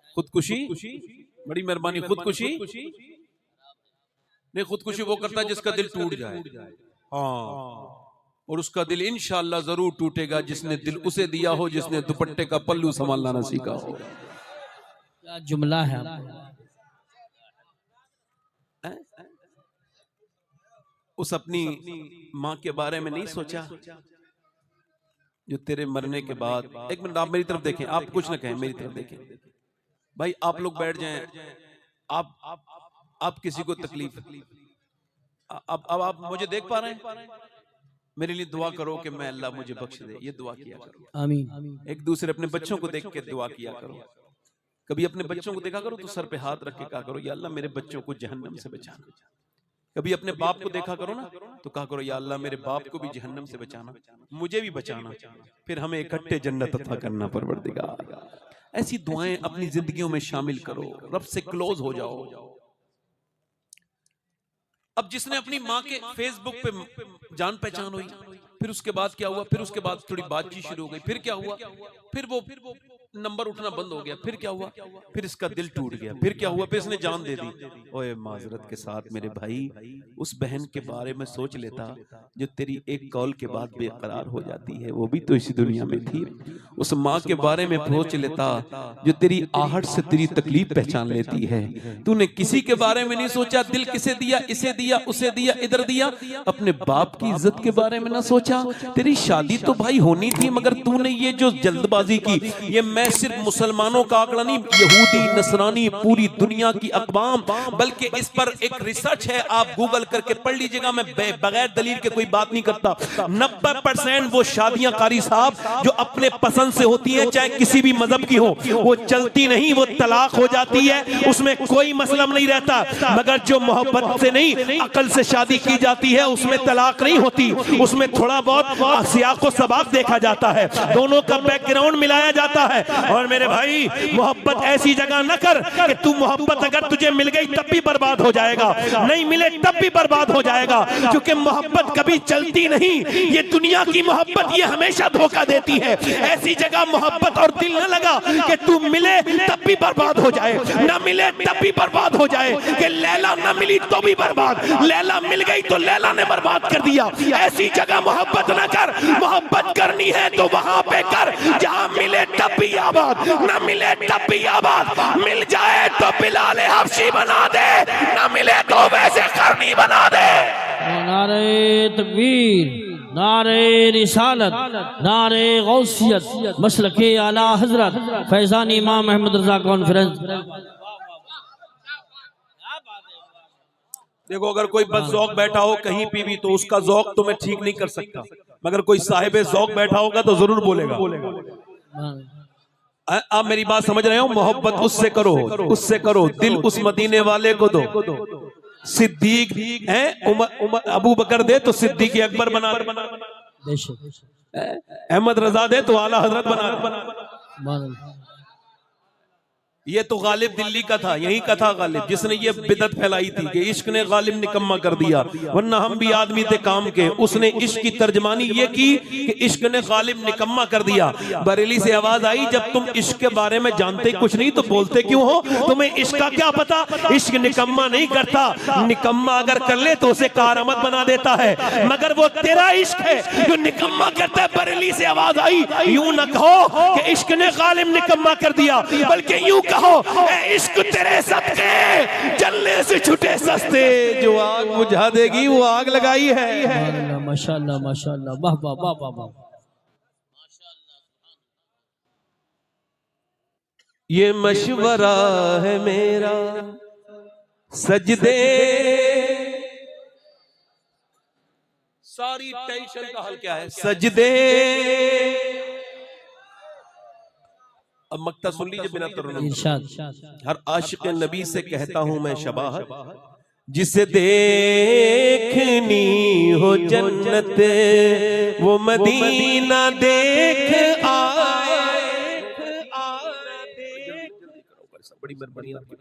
खुदकुशी, बड़ी मेहरबानी। खुदकुशी नहीं, खुदकुशी वो करता है जिसका दिल टूट जाए, हाँ, और उसका दिल इंशाअल्लाह जरूर टूटेगा जिसने दिल उसे दिया हो जिसने दुपट्टे का पल्लू संभालना न सीखा हो। क्या जुमला है आपका। उस अपनी माँ के बारे में नहीं सोचा जो तेरे मरने के बाद। एक मिनट आप मेरी तरफ देखें, आप कुछ ना कहें, मेरी तरफ देखें भाई। आप लोग बैठ जाएं, आप किसी को तकलीफ, अब आप मुझे देख पा रहे हैं, मेरे लिए दुआ करो कि मैं अल्लाह मुझे बख्श दे, ये दुआ किया करो। आमीन। एक दूसरे अपने बच्चों को देख के दुआ किया करो। कभी अपने बच्चों को देखा करो तो सर पे हाथ रख के कहा करो, या अल्लाह मेरे बच्चों को जहन्नम से बचाना। कभी अपने बाप को देखा करो ना तो कहा करो, या अल्लाह मेरे बाप को भी जहन्नम से बचाना, मुझे भी बचाना, फिर हमें इकट्ठे जन्नत अता करना परवरदिगार। ऐसी दुआएं अपनी जिंदगियों में शामिल करो, रब से क्लोज हो जाओ। अब जिसने अपनी माँ के फेसबुक पे जान पहचान हुई, फिर उसके बाद क्या हुआ, फिर उसके बाद थोड़ी बातचीत शुरू हो गई, फिर क्या हुआ, फिर वो नंबर उठना बंद हो गया, फिर क्या हुआ, फिर इसका दिल टूट गया, फिर क्या हुआ, फिर इसने जान दे दी। ओए माजरत के साथ मेरे भाई, उस बहन के बारे में सोच लेता जो तेरी एक कॉल के बाद बेकरार हो जाती है, वो भी तो इसी दुनिया में थी। उस माँ के बारे में सोच लेता जो तेरी आहट से तेरी तकलीफ पहचान लेती है। तूने किसी के बारे में नहीं सोचा, दिल किसे दिया, इसे दिया, उसे दिया, इधर दिया, अपने बाप की इज्जत के बारे में ना सोचा। तेरी शादी तो भाई होनी थी, मगर तूने ये जो जल्दबाजी की, ये मैं मैं सिर्फ मुसलमानों का आंकड़ा नहीं, यहूदी नसरानी पूरी दुनिया की अक़वाम, बल्कि इस पर एक रिसर्च है, आप गूगल करके पढ़ लीजिएगा। मैं बगैर दलील के कोई बात नहीं करता। 90% वो शादियां कारी साहब जो अपने पसंद से होती हैं, चाहे किसी भी मजहब की हो, वो चलती नहीं, वो तलाक हो जाती है, उसमें कोई मसला नहीं रहता। मगर जो मोहब्बत से नहीं अकल से शादी की जाती है, उसमें तलाक नहीं होती, उसमें थोड़ा बहुत सियाक व सबाक देखा जाता है, दोनों का बैकग्राउंड मिलाया जाता है। और मेरे भाई, मोहब्बत ऐसी जगह न कर कि तू मोहब्बत अगर तुझे मिल गई तब भी बर्बाद हो जाएगा, नहीं मिले तब भी बर्बाद हो जाएगा, क्योंकि मोहब्बत कभी चलती नहीं। ये दुनिया की मोहब्बत ये हमेशा धोखा देती है। ऐसी जगह मोहब्बत और दिल न लगा कि तू मिले तब भी बर्बाद हो जाए, न मिले तब भी बर्बाद हो जाए, कि लैला न मिली तो भी बर्बाद, लैला मिल गई तो लैला ने बर्बाद कर दिया। ऐसी जगह मोहब्बत न कर, मोहब्बत करनी है तो वहां पे कर जहां मिले तब भी आबाद, न मिले तब भी आबाद। मिल जाए तो बिलाल हबशी बना दे, न मिले तो वैसे करनी बना दे। नारे तकबीर, नारे रिसालत, नारे गौसियत, मसलके आला हजरत फैजान इमाम अहमद रजा कॉन्फ्रेंस। देखो, अगर कोई बदज़ौक़ बैठा हो कहीं पे भी तो उसका ज़ौक़ तो मैं ठीक नहीं कर सकता, मगर कोई साहिब ज़ौक़ बैठा होगा तो जरूर बोलेगा। आप मेरी बात समझ रहे हो? मोहब्बत उससे करो, उससे करो, दिल उस मदीने वाले को दो। सिद्दीक है, उमर अबू बकर दे तो सिद्दीक अकबर बना, अहमद रजा दे तो आला हजरत बना। ये तो गालिब दिल्ली का था, यही का था गालिब, जिसने ये बिदत फैलाई थी कि इश्क ने गालिब निकम्मा कर दिया, वरना हम भी आदमी थे काम के। उसने इश्क की तर्जमानी ये की कि इश्क ने गालिब निकम्मा कर दिया। बरेली से आवाज आई, जब तुम इश्क के बारे में जानते कुछ नहीं तो बोलते क्यों हो? तुम्हें इश्क का क्या पता? इश्क निकम्मा नहीं करता, निकम्मा अगर कर ले तो उसे कारआमद बना देता है, मगर वो तेरा इश्क है जो निकम्मा करता है। बरेली से आवाज आई, यूं न कहो कि इश्क ने गालिब निकम्मा कर दिया, बल्कि यूं कहो इश्क तेरे सदके जलने से छूटे सस्ते। जो आग बुझा देगी वो आग लगाई है। माशाअल्लाह माशाअल्लाह, वाह वाह वाह वाह वाह। ये मशवरा है मेरा, सजदे सारी टेंशन का हल क्या है? सजदे। अब मक्ता सुन लीजिए बिना तर्जुमे। हर आशिक नबी से कहता हूं मैं शबाहत, जिसे देखनी हो जन्नत वो मदीना देख आए। बड़ी मेहरबानी आपकी,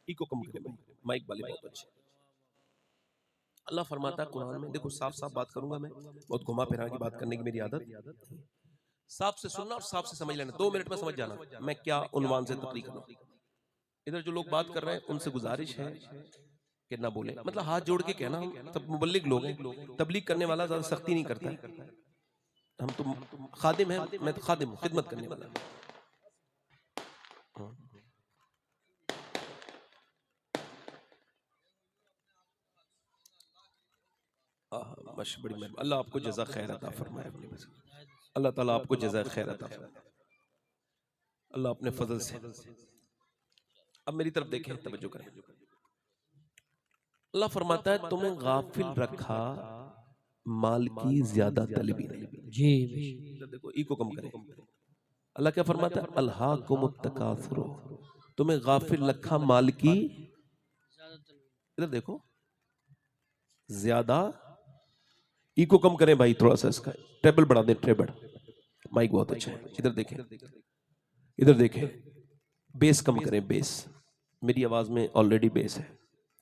इको कम करें, माइक वाले बहुत अच्छे। अल्लाह फरमाता है कुरान में, देखो साफ साफ बात करूंगा मैं, बहुत घुमा फिरा की बात करने की मेरी आदत। साफ से सुनना और साफ से समझ लेना, 2 मिनट में समझ जाना मैं क्या उन्वान से तकरीर कर रहा हूं। इधर जो लोग बात कर रहे हैं उनसे गुजारिश है कि ना बोले, मतलब हाथ जोड़ के कहना, हम सब मुबल्लिग लोग हैं, तबलीग करने वाला ज्यादा सख्ती नहीं करता है। हम तो खादिम हैं, मैं तो खादिम हूं, खिदमत करने वाला। बड़ी मेहरबानी, अल्लाह आपको जज़ा खैर अता फरमाए, अल्लाह ताला आपको जज़ा खैर अता फरमाए, अल्लाह अपने फजल से। अब मेरी तरफ देखें, तवज्जो करें। अल्लाह फरमाता है तुम्हें गाफिल रखा माल की ज्यादा तलबी नहीं। जी देखो, इको कम करें। अल्लाह क्या फरमाता है? अल्हाकुमुत तकासुर, तुम्हें गाफिल रखा माल की, इधर देखो, ज्यादा, इको कम करें भाई थोड़ा सा, इसका टेबल बढ़ा दें, टेबल, माइक बहुत अच्छा है। इधर देखें, इधर देखें, बेस कम करें, बेस, मेरी आवाज में ऑलरेडी बेस है।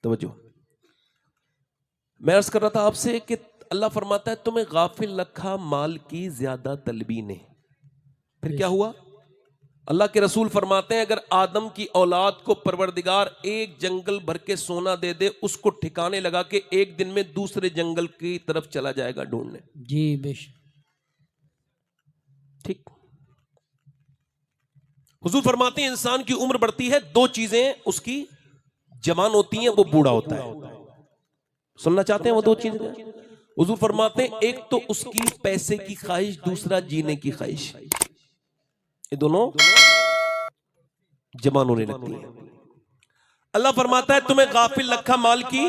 तवज्जो, मैं अर्ज कर रहा था आपसे कि अल्लाह फरमाता है तुम्हें गाफिल रखा माल की ज्यादा तलबी ने। फिर क्या हुआ? अल्लाह के रसूल फरमाते हैं अगर आदम की औलाद को परवरदिगार एक जंगल भर के सोना दे दे, उसको ठिकाने लगा के एक दिन में दूसरे जंगल की तरफ चला जाएगा ढूंढने। जी बेशक, ठीक। हुजूर फरमाते हैं इंसान की उम्र बढ़ती है, 2 चीजें उसकी जवान होती हैं, वो बूढ़ा होता है। सुनना चाहते हैं वो 2 चीजें? हुजूर फरमाते हैं एक तो उसकी पैसे की ख्वाहिश, दूसरा जीने की ख्वाहिश। ये दोनों जमा होने लगती हैं। अल्लाह फरमाता है तुम्हें गाफिल रखा माल की।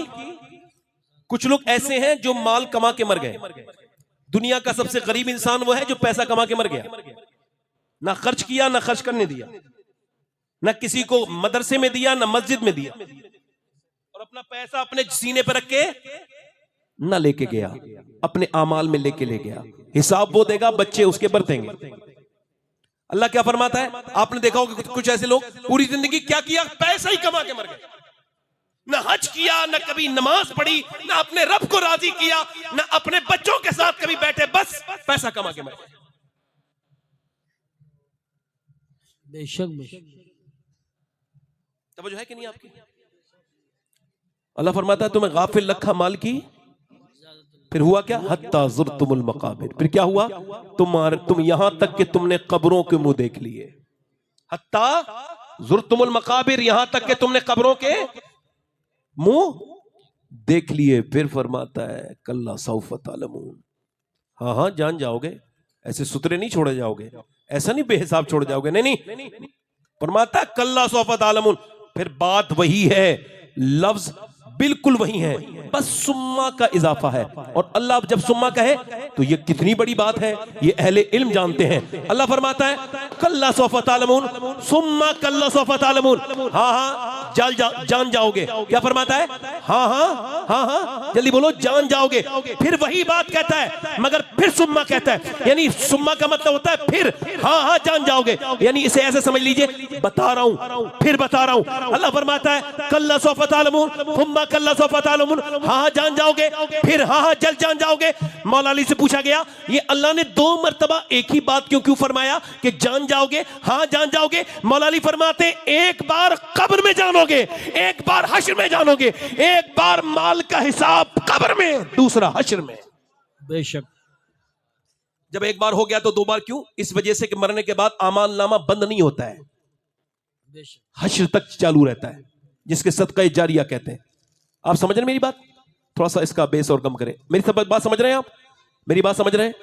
कुछ लोग ऐसे हैं जो माल कमा के मर गए। दुनिया का सबसे गरीब इंसान वो है जो पैसा कमा के मर गया, ना खर्च किया ना खर्च करने दिया, ना किसी को मदरसे में दिया ना मस्जिद में दिया, और अपना पैसा अपने सीने पर रख के ना लेके गया, अपने आमाल में लेके ले गया। हिसाब वो देगा, बच्चे उसके बरतेंगे। अल्लाह क्या फरमाता है, आपने देखा होगा कुछ ऐसे लोग पूरी जिंदगी क्या किया, पैसा ही कमा के मर गए, ना हज किया, ना कभी नमाज पढ़ी, ना अपने रब को राजी किया, ना अपने बच्चों के साथ कभी बैठे, बस पैसा कमा के मर गए। बेशक बेशक। तवज्जो है कि नहीं आपकी? अल्लाह फरमाता है तुम्हें गाफिल रखा माल की। फिर हुआ क्या, हत्ता ज़ुरतुमुल मकाबिर। फिर क्या हुआ, तुम यहां तक कि तुमने कब्रों के मुंह देख लिए। हत्ता ज़ुरतुमुल मकाबिर, यहां तक कि तुमने कब्रों के मुंह देख लिए। फिर फरमाता है कल्ला सौफ तअलमून, हाँ हाँ जान जाओगे, ऐसे सुतरे नहीं छोड़े जाओगे, ऐसा नहीं बेहिसाब छोड़ जाओगे, नहीं नहीं। फरमाता है कल्ला सौफ तअलमून। फिर बात वही है, लफ्ज बिल्कुल वही है, बस सुम्मा का इजाफा है। और अल्लाह जब सुम्मा कहे तो ये कितनी बड़ी बात है, ये अहले इल्म जानते हैं। अल्लाह फरमाता है कल्ला सौफ तअलमून सुम्मा कल्ला सौफ तअलमून, हाँ हाँ जान जाओगे। क्या फरमाता है, हाँ हाँ हाँ हाँ जल्दी बोलो, जान जाओगे। फिर वही बात कहता है, मगर फिर सुम्मा कहता है, यानी सुम्मा का मतलब होता है फिर, हाँ हाँ जान जाओगे, यानी इसे ऐसे समझ लीजिए, बता रहा हूं फिर बता रहा हूं। अल्लाह फरमाता है कल्ला सौफ तअलमून सुम्मा कल्ला सौफ तअलमून, हाँ हाँ जान जाओगे, फिर हाँ हाँ जल्द जान जाओगे। मौला अली से पूछा गया, ये अल्लाह ने 2 मरतबा एक ही बात क्यों फरमाया कि जान जाओगे, हाँ जान जाओगे। मौला अली फरमाते एक बार कब्र में जानोगे, एक बार हश्र में जानोगे, एक बार माल का हिसाब कब्र में, दूसरा हश्र में। बेशक। जब एक बार हो गया तो 2 बार क्यों? इस वजह से कि मरने के बाद आमाल नामा बंद नहीं होता है, हश्र तक चालू रहता है, जिसके सदका जारिया कहते हैं। आप समझ रहे हैं मेरी बात? थोड़ा सा इसका बेस और कम करें। मेरी सब बात समझ रहे हैं आप? मेरी बात समझ रहे हैं?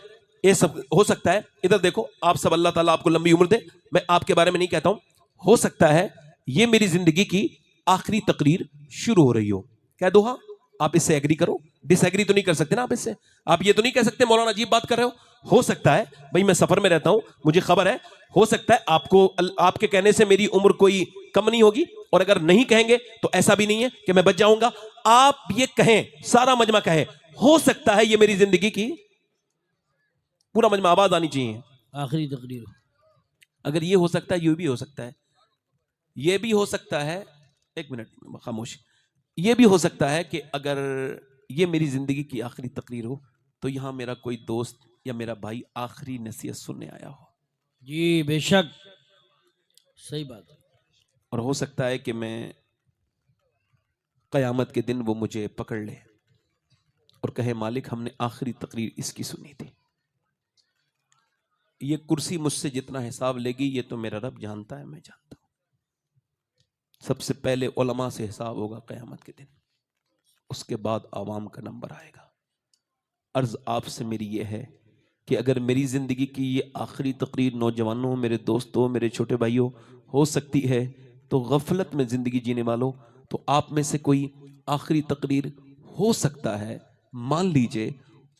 ये सब हो सकता है, इधर देखो आप सब, अल्लाह ताला आपको लंबी उम्र दे। मैं आपके बारे में नहीं कहता हूं, हो सकता है ये मेरी जिंदगी की आखिरी तकरीर शुरू हो रही हो। कह दो हाँ, आप इससे एग्री करो, डिसएग्री तो नहीं कर सकते ना आप इससे। आप ये तो नहीं कह सकते मौलाना अजीब बात कर रहे हो सकता है भाई, मैं सफर में रहता हूं, मुझे खबर है, हो सकता है आपको, आपके कहने से मेरी उम्र कोई कम नहीं होगी, और अगर नहीं कहेंगे तो ऐसा भी नहीं है कि मैं बच जाऊंगा। आप ये कहें, सारा मजमा कहे, हो सकता है ये मेरी जिंदगी की, पूरा मजमा आवाज आनी चाहिए, आखिरी तकरीर। अगर ये हो सकता है, ये भी हो सकता है, ये भी हो सकता है, एक मिनट खामोश, ये भी हो सकता है कि अगर ये मेरी जिंदगी की आखिरी तकरीर हो तो यहां मेरा कोई दोस्त या मेरा भाई आखिरी नसीहत सुनने आया हो। जी बेशक, सही बात है। और हो सकता है कि मैं क़यामत के दिन वो मुझे पकड़ ले और कहे मालिक हमने आखिरी तकरीर इसकी सुनी थी। ये कुर्सी मुझसे जितना हिसाब लेगी ये तो मेरा रब जानता है, मैं जानता हूं। सबसे पहले उलमा से हिसाब होगा क़यामत के दिन, उसके बाद आवाम का नंबर आएगा। अर्ज आपसे मेरी ये है कि अगर मेरी ज़िंदगी की ये आखिरी तकरीर नौजवानों, मेरे दोस्तों, मेरे छोटे भाइयों हो सकती है, तो गफलत में ज़िंदगी जीने वालों, तो आप में से कोई आखिरी तकरीर हो सकता है। मान लीजिए,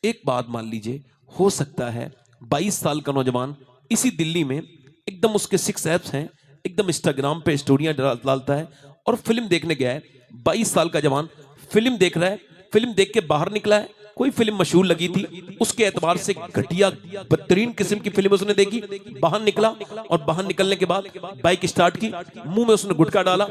एक बात मान लीजिए, हो सकता है 22 साल का नौजवान इसी दिल्ली में एकदम, उसके 6 ऐप्स हैं, एकदम इंस्टाग्राम पे स्टोरियां डालता है और फिल्म देखने गया है। 22 साल का जवान फिल्म देख रहा है, फिल्म देख के बाहर निकला है, कोई फिल्म मशहूर लगी थी, उसके एतबार से घटिया बदतरीन किस्म की फिल्म उसने देखी, बाहर निकला और बाहर निकलने के बाद बाइक स्टार्ट की, मुंह में उसने गुटखा डाला,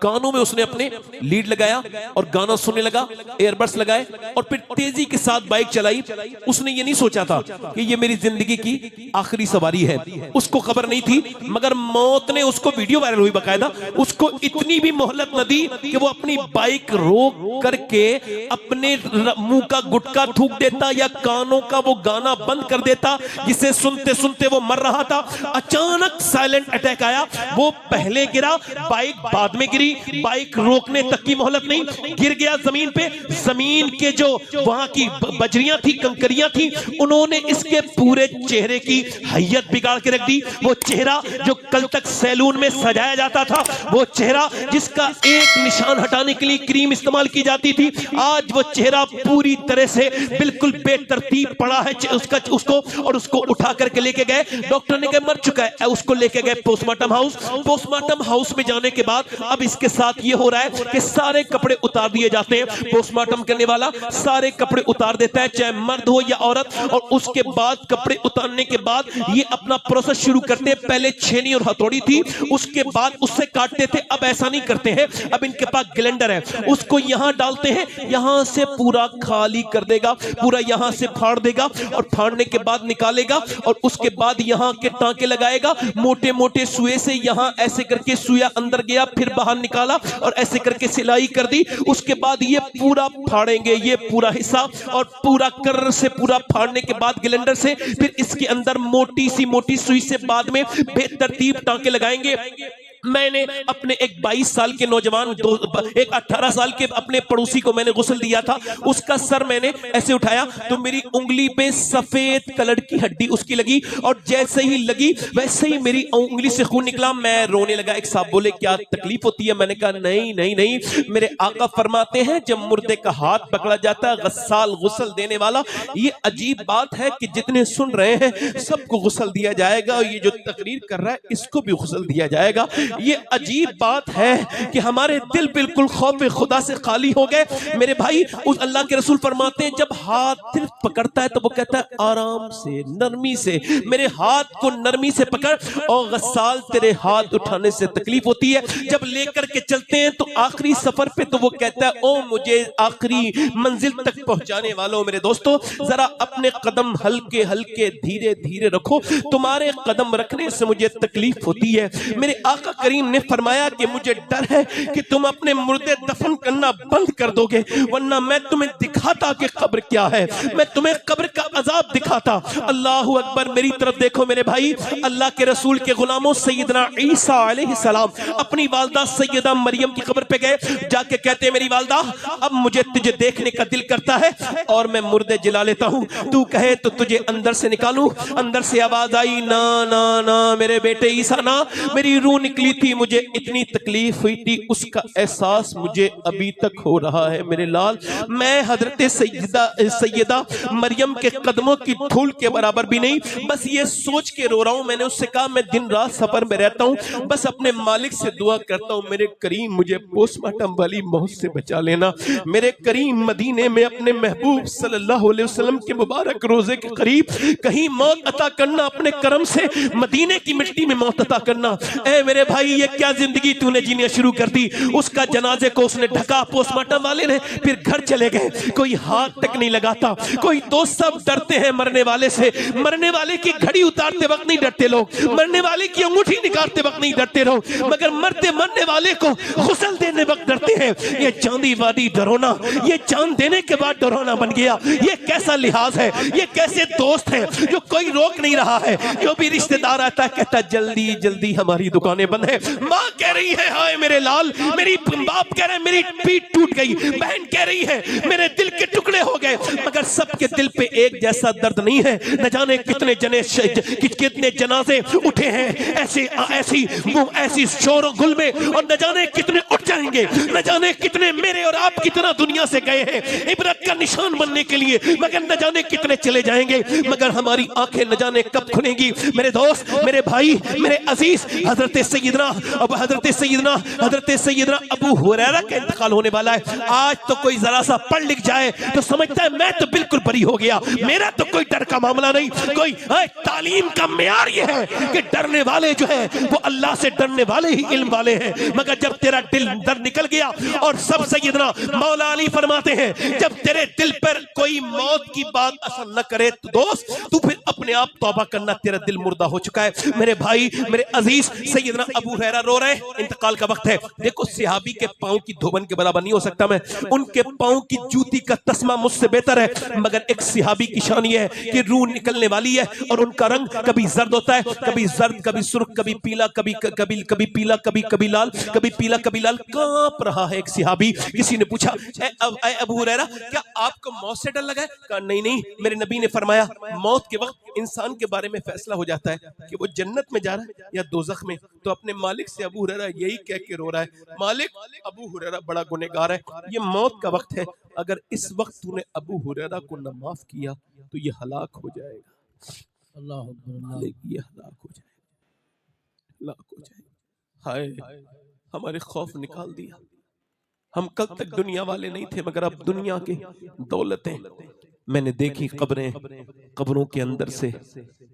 कानों में उसने अपने लीड लगाया और गाना सुनने लगा, एयरबड्स लगाए और फिर तेजी के साथ बाइक चलाई। उसने ये नहीं सोचा था कि ये मेरी जिंदगी की आखिरी सवारी है, उसको खबर नहीं थी, मगर मौत ने उसको, वीडियो वायरल हुई बाकायदा, उसको इतनी भी मोहलत न दी कि वो अपनी बाइक रोक करके अपने मुंह का गुटखा गुटखा थूक देता या कानों का वो गाना बंद कर देता जिसे सुनते सुनते वो मर रहा था। अचानक साइलेंट अटैक आया, वो पहले गिरा, बाइक बाद में गिरी, बाइक रोकने तक की मोहलत नहीं, गिर गया जमीन पे। जमीन के जो वहां की बजरियां थी, कंकरियां थी, उन्होंने इसके पूरे चेहरे की हैयत बिगाड़ के रख दी। वो चेहरा जो कल तक सैलून में सजाया जाता था, वो चेहरा जिसका एक निशान हटाने के लिए क्रीम इस्तेमाल की जाती थी, आज वो चेहरा पूरी तरह से बिल्कुल बेतरतीब पड़ा है। उसको उठा करके लेके गए, डॉक्टर ने कहा मर चुका है, उसको लेके गए पोस्टमार्टम हाउस। पोस्टमार्टम हाउस में जाने के बाद अब इसके साथ ये हो रहा है कि सारे कपड़े उतार दिए जाते हैं। पोस्टमार्टम करने वाला सारे कपड़े उतार देता है, चाहे मर्द हो या औरत, और उसके बाद कपड़े उतारने के बाद ये अपना प्रोसेस शुरू करते हैं। पहले छेनी और हथौड़ी थी, उसके बाद उससे काटते थे, अब ऐसा नहीं करते हैं, अब इनके पास ग्लेंडर है, उसको यहां डालते हैं, यहां से पूरा खाली कर देगा, पूरा यहां से फाड़ देगा और फाड़ने के बाद निकालेगा और उसके बाद यहां के टांके लगाएगा, मोटे मोटे सुए से यहां ऐसे करके सुया अंदर गया, फिर बाहर निकाला और ऐसे करके सिलाई कर दी। उसके बाद ये पूरा फाड़ेंगे, ये पूरा हिस्सा, और पूरा कर्र से पूरा फाड़ने के बाद ग्लेंडर से फिर इसके अंदर मोटी सी सुई से बाद में बेतरतीब टांके लगाएंगे। मैंने अपने एक 22 साल के नौजवान, एक 18 साल के अपने पड़ोसी को मैंने गुस्ल दिया था, उसका सर मैंने ऐसे उठाया तो मेरी उंगली पे सफेद कलर की हड्डी उसकी लगी, और जैसे ही लगी वैसे ही मेरी उंगली से खून निकला। मैं रोने लगा। एक साहब बोले क्या तकलीफ होती है? मैंने कहा नहीं नहीं नहीं, मेरे आका फरमाते हैं जब मुर्दे का हाथ पकड़ा जाता है गस्साल गुस्ल देने वाला। ये अजीब बात है कि जितने सुन रहे हैं सबको गुस्ल दिया जाएगा, और ये जो तकरीर कर रहा है इसको भी गुस्ल दिया जाएगा। ये अजीब बात है कि हमारे दिल बिल्कुल खौफ खुदा से खाली हो गए। मेरे भाई, उस अल्लाह के रसूल फरमाते हैं जब हाथ दिल पकड़ता है तो वो कहता है आराम से, नरमी से, मेरे हाथ को नरमी से पकड़। और गस्साल तेरे हाथ उठाने से तकलीफ होती है, जब लेकर के चलते हैं तो आखिरी सफर पे तो वो कहता है ओ मुझे आखिरी मंजिल तक पहुंचाने वालों, मेरे दोस्तों जरा अपने कदम हल्के हल्के धीरे धीरे रखो, तुम्हारे कदम रखने से मुझे तकलीफ होती है। मेरे आका करीम ने फरमाया कि मुझे डर है कि तुम अपने मुर्दे दफन करना बंद कर दोगे, वरना मैं तुम्हें दिखाता कि कब्र क्या है, मैं तुम्हें कब्र का अजाब दिखाता। अल्लाह अकबर। मेरी तरफ देखो मेरे भाई, अल्लाह के रसूल के गुलामों सैयदना ईसा अलैहिस्सलाम अपनी वालदा सैयदा मरियम की कब्र पे गए, जाके कहते मेरी वालदा अब मुझे तुझे देखने का दिल करता है और मैं मुर्दे जला लेता हूं, तू कहे तो तुझे अंदर से निकालूं। अंदर से आवाज आई ना ना ना मेरे बेटे ईसा ना, मेरी रूह निकली थी, मुझे इतनी तकलीफ हुई थी, उसका एहसास मुझे अभी तक हो रहा है मेरे लाल। मैं हजरत सैयदा मरियम के कदमों की धूल के बराबर भी नहीं, बस ये सोच के रो रहा हूं। मैंने उससे कहा मैं दिन रात सफर में रहता हूं, बस अपने मालिक से दुआ करता हूं मेरे करीम मुझे पोस्टमार्टम वाली मौत से बचा लेना। मेरे करीम मदीने में अपने महबूब सल्लल्लाहु अलैहि वसल्लम के मुबारक रोजे के करीब कहीं मौत अता करना, अपने करम से मदीने की मिट्टी में मौत अता करना। ऐ मेरे भाई ये क्या जिंदगी तूने जीनी शुरू कर दी। उसका जनाजे को उसने ढका, पोस्टमार्टम वाले ने, फिर घर चले गए, कोई हाथ तक नहीं लगाता, कोई दोस्त, सब डरते हैं मरने वाले से। मरने वाले की घड़ी उतारते वक्त नहीं डरते लोग, मरने वाले की अंगूठी निकालते वक्त नहीं डरते लोग, मगर मरने वाले को गुस्ल देने वक्त डरते हैं। ये चांदीवादी डरोना, ये चांद देने के बाद डरोना बन गया। ये कैसा लिहाज है, ये कैसे दोस्त हैं जो कोई रोक नहीं रहा है। जो भी रिश्तेदार आता है कहता जल्दी जल्दी हमारी दुकानें बंद है। माँ कह रही है हाय मेरे लाल, मेरी बाप कह रहे मेरी पीठ टूट गई, बहन कह रही है मेरे दिल के टुकड़े हो गए, मगर सबके दिल पे एक जैसा दर्द नहीं है। न जाने कितने जनाजे उठे हैं ऐसी शोर गुल में, और न जाने कितने उठ जाएंगे, न जाने कितने मेरे और आप कितना दुनिया से गए हैं इबरत का निशान बनने के लिए, मगर न जाने कितने चले जाएंगे, मगर हमारी आंखें न जाने कब खुलेंगी। मेरे दोस्त, मेरे भाई, मेरे अजीज, हजरत सैयदना अबू हुरैरा का इंतकाल होने वाला है। आज तो कोई जरा सा पढ़ लिख जाए तो समझता है मैं तो बिल्कुल बरी हो गया, मेरा तो कोई डर का मामला नहीं। कोई तालीम का मेयार ये है कि डरने वाले जो है वो अल्लाह से डरने वाले ही इल्म वाले हैं, मगर जब तेरा दिल डर निकल गया, और सब सैयदना मौला अली फरमाते हैं जब तेरे दिल पर कोई मौत की बात असर न करे तो दोस्त तू फिर अपने आप तौबा करना, तेरा दिल मुर्दा हो चुका है। मेरे भाई, मेरे अजीज, सैयदना अबू हुरैरा रो रहे हैं, इंतकाल का वक्त है। देखो सहाबी के पांव की धोबन के बराबर नहीं हो सकता मैं, उनके पांव की जूती का तस्मा मुझसे बेहतर है, मगर एक सहाबी की शान ये है कि रूह निकलने वाली है और उनका रंग कभी जर्द होता है, कभी जर्द, कभी सुर्ख, कभी पीला, कभी पीला, कभी लाल, कभी पीला, कभी लाल। कांप रहा है एक सहाबी। किसी ने पूछा, ए अबू हुरैरा, क्या आपको मौत से डर लगा है? कहा नहीं नहीं, मेरे नबी ने फरमाया मौत के वक्त इंसान के बारे में फैसला हो जाता है कि वो जन्नत में जा रहा है या दोजख में। तो अपने मालिक से अबू हुरैरा यही कह के रो रहा है, मालिक, अबू हुरैरा बड़ा गुनहगार है, ये मौत का वक्त है, अगर इस वक्त तूने अबू हुरैरा को न माफ किया तो ये हलाक हो जाएगा। मालिक, ये हलाक हो जाएगा, हलाक हो जाएगा। हाय, हमारे खौफ निकाल दिया। हम कल तक दुनिया वाले नहीं थे, मगर अब दुनिया के दौलतें। मैंने देखी कब्रें, कब्रों के अंदर से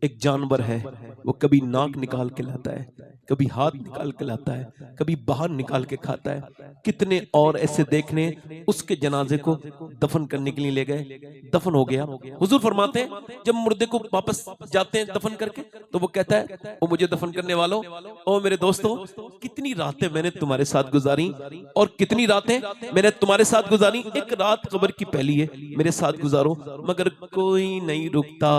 एक जानवर है, वो कभी नाक निकाल के लाता है, कभी हाथ निकाल के लाता है, कभी बाहर निकाल के खाता है। कितने और ऐसे देखने, उसके जनाजे को दफन करने के लिए ले गए, दफन हो गया। हुजूर फरमाते हैं जब मुर्दे को वापस जाते हैं दफन करके, तो वो कहता है, ओ मुझे दफन करने वालों, ओ मेरे दोस्तों, कितनी रातें मैंने तुम्हारे साथ गुजारी और कितनी रातें मैंने तुम्हारे साथ गुजारी। एक रात कब्र की पहली है, मेरे साथ गुजारो, मगर कोई नहीं रुकता,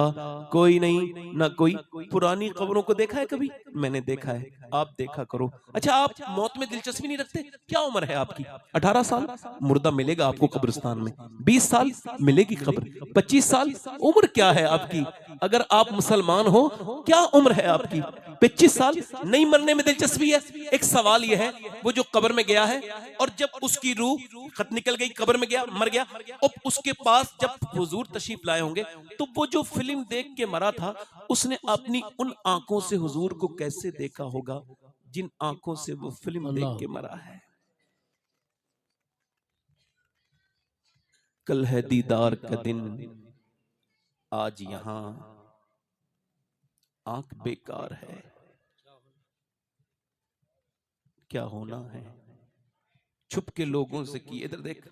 कोई नहीं, ना कोई। पुरानी कब्रों को देखा है कभी? मैंने देखा है, आप देखा करो। अच्छा, आप मौत में दिलचस्पी नहीं रखते? क्या उम्र है आपकी? 18 साल मुर्दा मिलेगा आपको कब्रिस्तान में, 20 साल मिलेगी कब्र, 25 साल। उम्र क्या है आपकी? अगर आप मुसलमान हो, क्या उम्र है आपकी? 25 साल। नहीं मरने में दिलचस्पी है? एक सवाल यह है, वो जो कब्र में गया है और जब उसकी रूह खत निकल गई, कब्र में गया, मर गया, और उसके पास जब हुजूर तशरीफ लाए होंगे, तो वो जो फिल्म देख के मरा था, उसने अपनी उन आंखों से हुजूर को कैसे देखा होगा जिन आंखों से वो फिल्म देख के मरा है। कल है दीदार का दिन, आज यहां आंख बेकार है। क्या होना है? छुप के लोगों से की। इधर देख,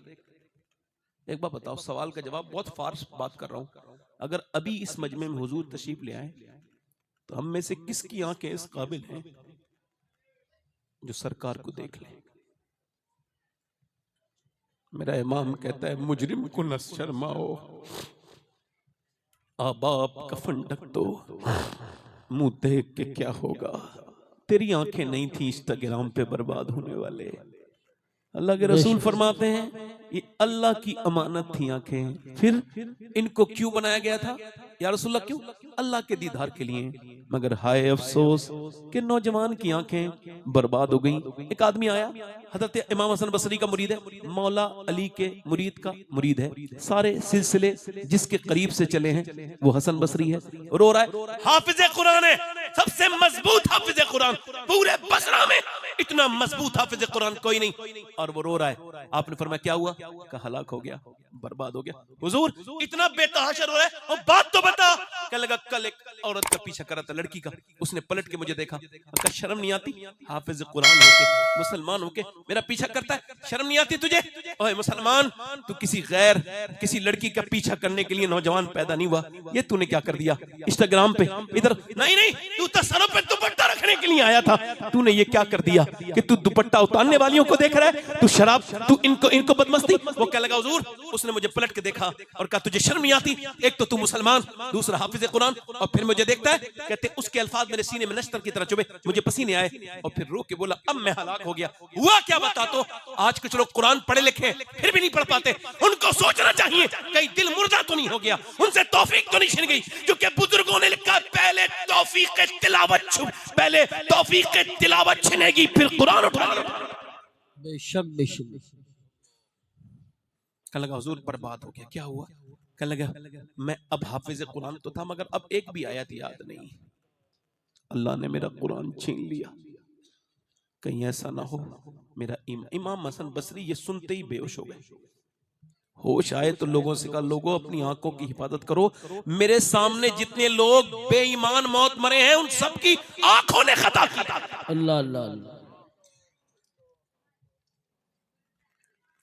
एक बार बताओ, सवाल का जवाब, बहुत फारस बात कर रहा हूं। अगर अभी इस मजमे में हुजूर तशरीफ ले आए, तो हम में से किसकी आंखें इस काबिल हैं जो सरकार को देख ले? मेरा इमाम कहता है, मुजरिम को न शर्माओ, आबाप कफन ढक दो, मुंह देख के क्या होगा। तेरी आंखें नहीं थी इंस्टाग्राम पे बर्बाद होने वाले। अल्लाह के रसूल फरमाते हैं, ये अल्लाह की अमानत थी आंखें। फिर इनको क्यों बनाया गया था या रसूलल्लाह? क्यों? अल्लाह के दीदार के लिए। मगर हाय अफसोस कि नौजवान की आंखें बर्बाद हो गई। एक आदमी आया, हजरत इमाम हसन बसरी का मुरीद है, मौला अली के मुरीद का मुरीद है, सारे सिलसिले जिसके करीब से चले हैं वो हसन बसरी है। रो रहा है, हाफिज कुरान है, सबसे मजबूत हाफिज कुरान पूरे बसरा में, इतना मजबूत हाफिज कुरान कोई नहीं, और वो रो रहा है। आपने फरमाया क्या हुआ? का हलाक हो गया, बर्बाद हो गया। हुजूर इतना बेतहाशा रो रहा है, और बात तो बता। क्या लगा? कल एक औरत का पीछा कर रहा था, लड़की का, उसने पलट के मुझे देखा, का शर्म नहीं आती? हाफिज कुरान होके, मुसलमान होके मेरा पीछा करता है, शर्म नहीं आती तुझे? ओए मुसलमान, तू किसी लड़की का पीछा करने के लिए नौजवान पैदा नहीं हुआ, ये तूने क्या कर दिया इंस्टाग्राम पे? इधर नहीं, तू तो सरों पे दुपट्टा रखने के लिए आया था, तूने ये क्या कर दिया कि तू दुपट्टा उतारने वालियों को देख रहा है? तू शराब, तू इनको बदमस्ती। वो क्या लगा हुजूर? उसने मुझे पलट के देखा और कहा, तुझे शर्म नहीं आती? एक तो तू मुसलमान, दूसरा हाफिज कुरान, और फिर मुझे देखता है। कहते उसके अल्फाज मेरे सीने में नश्तर की तरह चुभे, मुझे पसीने आए, और फिर रो के बोला, अब मैं हलाक हो गया। हुआ क्या बता? तो आज कुछ लोग कुरान पढ़े लिखे फिर भी नहीं पढ़ पाते। उनको सोचना चाहिए कहीं दिल मुर्दा तो नहीं हो गया, उनसे तौफीक तो नहीं छिन गई, क्योंकि बुजुर्गों ने लिखा, पहले तौफीक तिलावत छिनेगी, फिर कुरान उठाना। बेशक बेशक। कहने लगा हुजूर बर्बाद हो गया। क्या हुआ? कहने लगा, मैं अब हाफिज कुरान तो था, मगर अब एक भी आयत याद नहीं, अल्लाह ने मेरा कुरान छीन लिया। कहीं ऐसा ना हो मेरा इमाम हसन बसरी ये सुनते ही बेहोश हो गए। होश आए तो लोगों से कहा, लोगों अपनी आंखों की हिफाजत करो, मेरे सामने जितने लोग बेईमान मौत मरे हैं उन सबकी आंखों ने खता। अल्लाह अल्लाह अल्लाह।